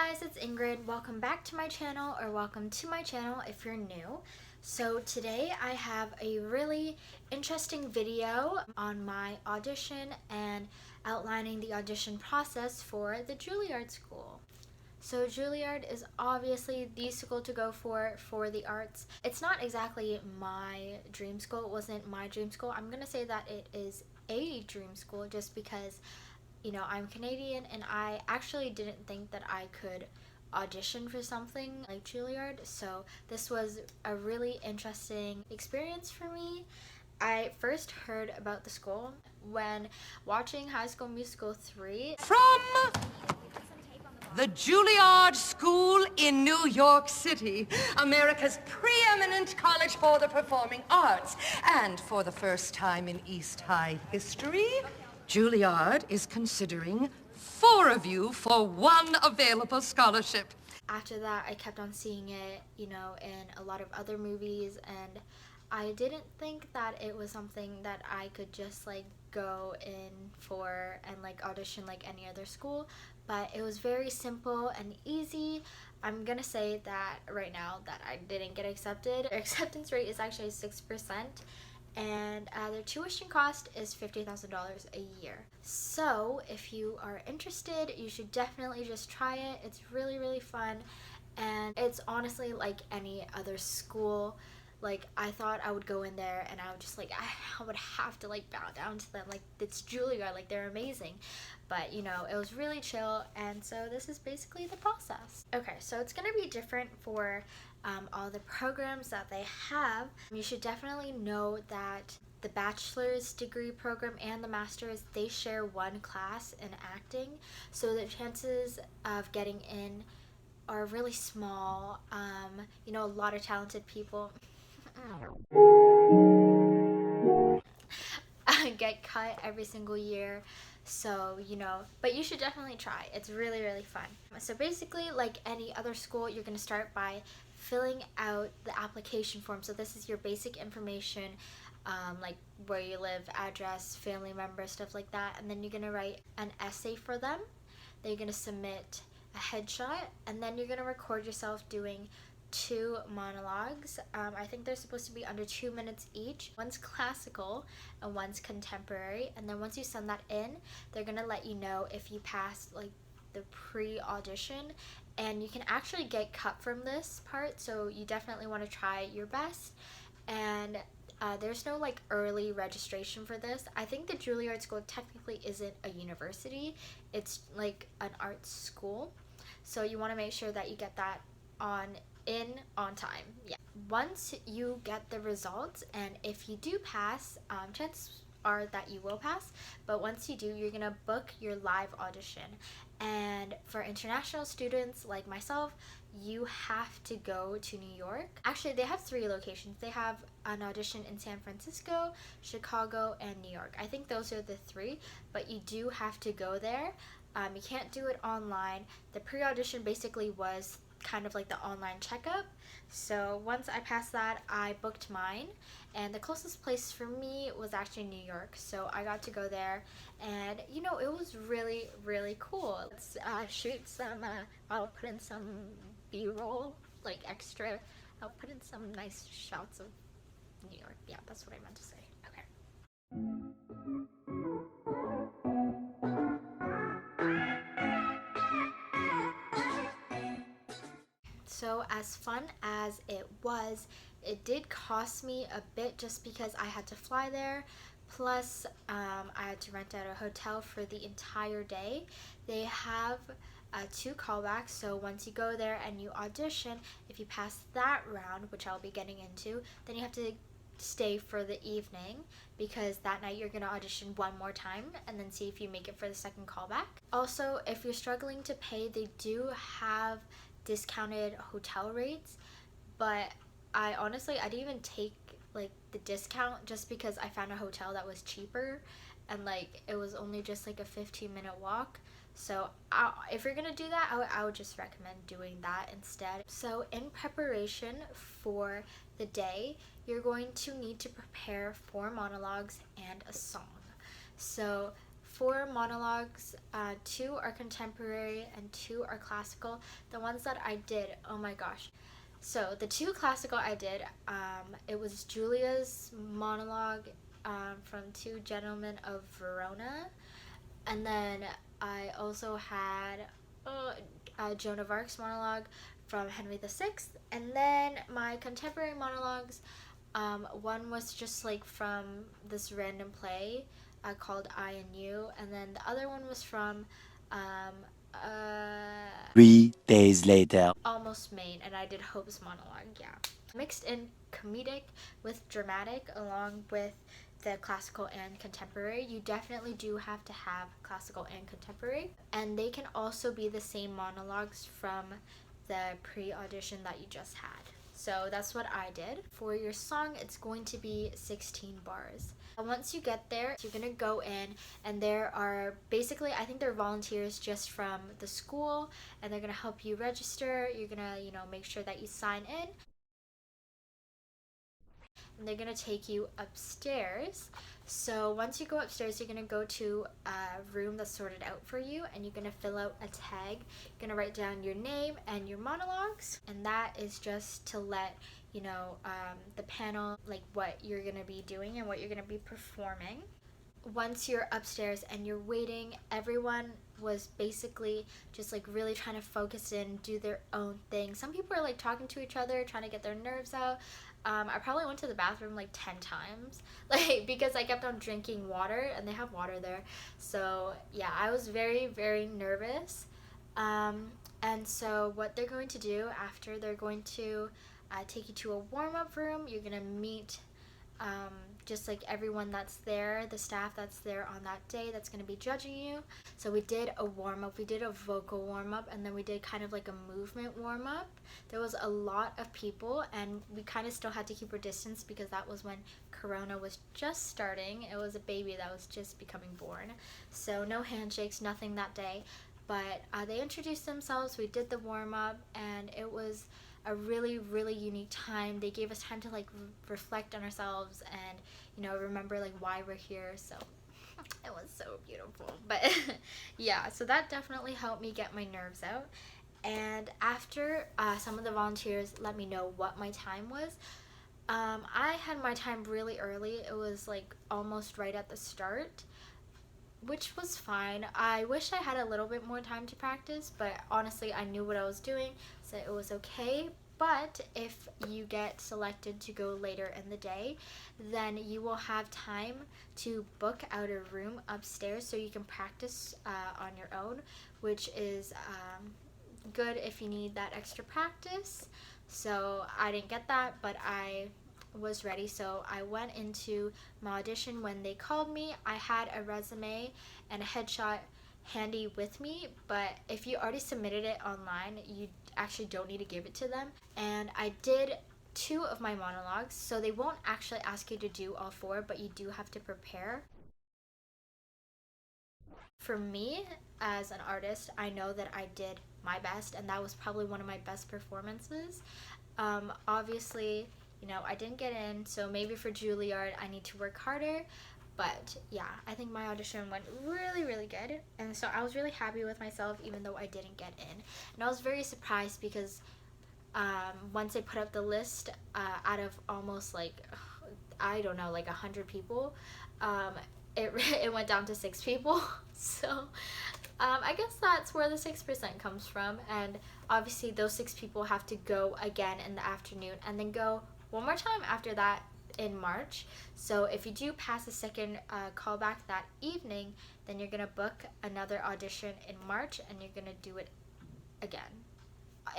guys, it's Ingrid. Welcome back to my channel, or welcome to my channel if you're new. So today I have a really interesting video on my audition and outlining the audition process for the Juilliard School. So Juilliard is obviously the school to go for the arts. It's not exactly my dream school. It wasn't my dream school. I'm gonna say that it is a dream school just because I'm Canadian, and I actually didn't think that I could audition for something like Juilliard, so this was a really interesting experience for me. I first heard about the school when watching High School Musical 3. From the Juilliard School in New York City, America's preeminent college for the performing arts, and for the first time in East High history, Juilliard is considering 4 of you for 1 available scholarship. After that, I kept on seeing it, in a lot of other movies, and I didn't think that it was something that I could just go in for and audition like any other school, but it was very simple and easy. I'm gonna say that right now that I didn't get accepted. Their acceptance rate is actually 6%. And their tuition cost is $50,000 a year. So if you are interested, you should definitely just try it. It's really, really fun, and it's honestly like any other school. I thought I would go in there and I would just I would have to bow down to them. It's Juilliard, they're amazing. But it was really chill, and so this is basically the process. Okay, so it's gonna be different for all the programs that they have. You should definitely know that the bachelor's degree program and the master's, they share one class in acting, so the chances of getting in are really small. A lot of talented people get cut every single year, so but you should definitely try. It's really, really fun. So basically, like any other school, you're going to start by filling out the application form. So this is your basic information, like where you live, address, family member, stuff like that, and then you're going to write an essay for them. Then you're going to submit a headshot, and then you're going to record yourself doing 2 monologues. I think they're supposed to be under 2 minutes each. One's classical and one's contemporary, and then once you send that in, they're gonna let you know if you passed the pre-audition, and you can actually get cut from this part, so you definitely want to try your best. And there's no early registration for this. I think the Juilliard School technically isn't a university, it's an arts school, so you want to make sure that you get that on time. Yeah. Once you get the results, and if you do pass, chances are that you will pass, but once you do, you're gonna book your live audition. And for international students like myself, you have to go to New York. Actually, they have 3 locations. They have an audition in San Francisco, Chicago, and New York. I think those are the 3, but you do have to go there. You can't do it online. The pre-audition basically was kind of the online checkup. So once I passed that, I booked mine, and the closest place for me was actually New York, so I got to go there, and it was really, really cool. Let's shoot some I'll put in some B-roll, extra. I'll put in some nice shots of New York. Yeah, that's what I meant to say. Okay. So as fun as it was, it did cost me a bit just because I had to fly there, plus I had to rent out a hotel for the entire day. They have 2 callbacks, so once you go there and you audition, if you pass that round, which I'll be getting into, then you have to stay for the evening, because that night you're going to audition one more time and then see if you make it for the second callback. Also, if you're struggling to pay, they do have discounted hotel rates, but I didn't even take the discount just because I found a hotel that was cheaper, and it was only just a 15-minute walk. So if you're gonna do that, I would just recommend doing that instead. So in preparation for the day, you're going to need to prepare 4 monologues and a song. So 4 monologues, 2 are contemporary and 2 are classical. The ones that I did, oh my gosh. So the 2 classical I did, it was Julia's monologue from 2 Gentlemen of Verona, and then I also had Joan of Arc's monologue from Henry VI, and then my contemporary monologues, one was just like from this random play called I and You, and then the other one was from 3 days later. Almost Maine, and I did Hope's monologue, yeah. Mixed in comedic with dramatic along with the classical and contemporary. You definitely do have to have classical and contemporary, and they can also be the same monologues from the pre-audition that you just had. So that's what I did. For your song, it's going to be 16 bars. Once you get there, you're gonna go in, and there are basically, I think they're volunteers just from the school, and they're gonna help you register. You're gonna, make sure that you sign in, and they're gonna take you upstairs. So once you go upstairs, you're gonna go to a room that's sorted out for you, and you're gonna fill out a tag. You're gonna write down your name and your monologues, and that is just to let the panel like what you're gonna be doing and what you're gonna be performing. Once you're upstairs and you're waiting, everyone was basically just like really trying to focus in, do their own thing. Some people are like talking to each other, trying to get their nerves out. I probably went to the bathroom like 10 times, like because I kept on drinking water, and they have water there. So yeah, I was very, very nervous. And so what they're going to do after, they're going to take you to a warm-up room. You're gonna meet just like everyone that's there, the staff that's there on that day that's going to be judging you. So we did a warm-up, we did a vocal warm-up, and then we did kind of like a movement warm-up. There was a lot of people, and we kind of still had to keep our distance because that was when Corona was just starting. It was a baby that was just becoming born. So no handshakes, nothing that day. But they introduced themselves, we did the warm-up, and it was a really, really unique time. They gave us time to like reflect on ourselves and remember like why we're here. So it was so beautiful. But yeah, so that definitely helped me get my nerves out. And after some of the volunteers let me know what my time was, I had my time really early. It was like almost right at the start, which was fine. I wish I had a little bit more time to practice, but honestly, I knew what I was doing, so it was okay. But if you get selected to go later in the day, then you will have time to book out a room upstairs so you can practice on your own, which is good if you need that extra practice. So I didn't get that, but I was ready, so I went into my audition. When they called me, I had a resume and a headshot handy with me, but if you already submitted it online, you actually don't need to give it to them. And I did 2 of my monologues, so they won't actually ask you to do all 4, but you do have to prepare. For me, as an artist, I know that I did my best, and that was probably one of my best performances. Obviously, I didn't get in, so maybe for Juilliard I need to work harder. But yeah, I think my audition went really, really good, and so I was really happy with myself even though I didn't get in. And I was very surprised because once they put up the list, out of almost like, I don't know, like 100 people, it went down to 6 people. So I guess that's where the 6% comes from, and obviously those 6 people have to go again in the afternoon and then go one more time after that in March. So if you do pass the second callback that evening, then you're gonna book another audition in March and you're gonna do it again.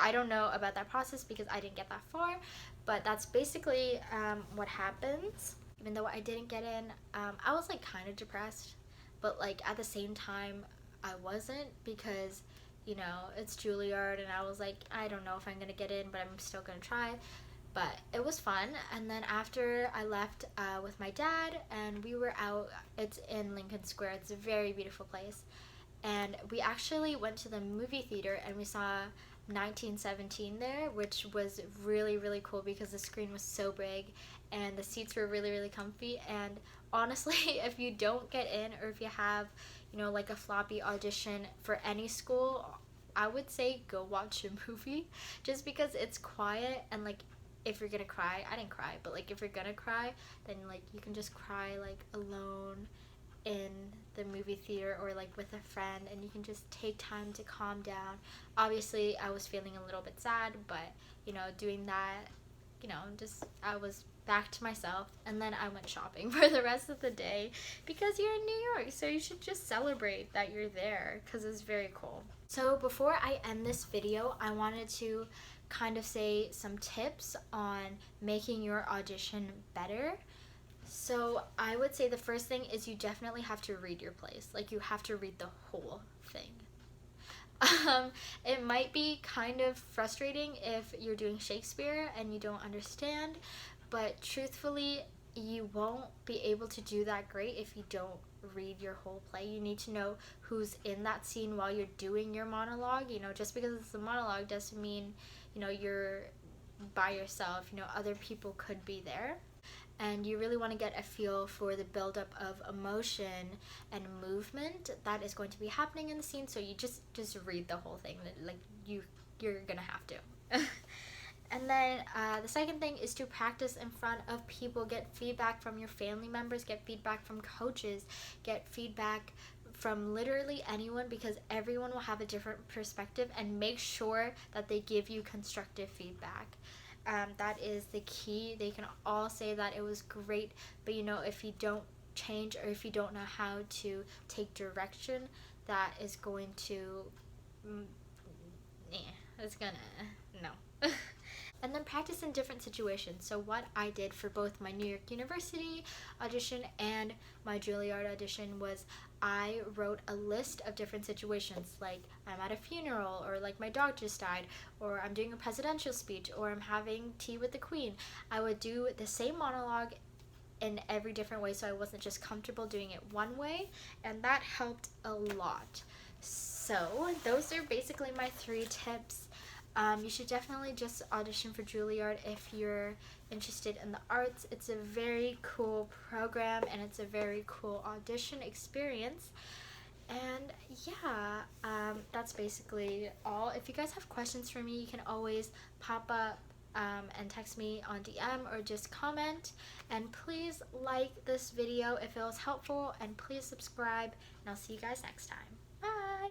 I don't know about that process because I didn't get that far, but that's basically what happens. Even though I didn't get in, I was like kind of depressed, but like at the same time I wasn't, because it's Juilliard, and I was like, I don't know if I'm gonna get in, but I'm still gonna try. But it was fun. And then after I left with my dad, and we were out, it's in Lincoln Square, it's a very beautiful place, and we actually went to the movie theater and we saw 1917 there, which was really, really cool because the screen was so big and the seats were really, really comfy. And honestly, if you don't get in, or if you have, you know, like a floppy audition for any school, I would say go watch a movie, just because it's quiet. And like, if you're gonna cry, I didn't cry, but like if you're gonna cry, then like you can just cry like alone in the movie theater or like with a friend, and you can just take time to calm down. Obviously I was feeling a little bit sad, but you know, doing that, you know, just I was back to myself. And then I went shopping for the rest of the day because you're in New York, so you should just celebrate that you're there because it's very cool. So before I end this video, I wanted to kind of say some tips on making your audition better. So I would say the first thing is you definitely have to read your plays. Like, you have to read the whole thing. It might be kind of frustrating if you're doing Shakespeare and you don't understand, but truthfully, you won't be able to do that great if you don't read your whole play. You need to know who's in that scene while you're doing your monologue. You know, just because it's a monologue doesn't mean, you know, you're by yourself. You know, other people could be there. And you really want to get a feel for the buildup of emotion and movement that is going to be happening in the scene. So you just read the whole thing. Like, you're gonna have to. And then the second thing is to practice in front of people. Get feedback from your family members, get feedback from coaches, get feedback from literally anyone, because everyone will have a different perspective, and make sure that they give you constructive feedback. That is the key. They can all say that it was great, but you know, if you don't change, or if you don't know how to take direction, that is going to, it's gonna, no. And then practice in different situations. So what I did for both my New York University audition and my Juilliard audition was I wrote a list of different situations, like I'm at a funeral, or like my dog just died, or I'm doing a presidential speech, or I'm having tea with the queen. I would do the same monologue in every different way, so I wasn't just comfortable doing it one way, and that helped a lot. So those are basically my 3 tips. You should definitely just audition for Juilliard if you're interested in the arts. It's a very cool program, and it's a very cool audition experience. And yeah, that's basically all. If you guys have questions for me, you can always pop up and text me on DM, or just comment. And please like this video if it was helpful, and please subscribe, and I'll see you guys next time. Bye!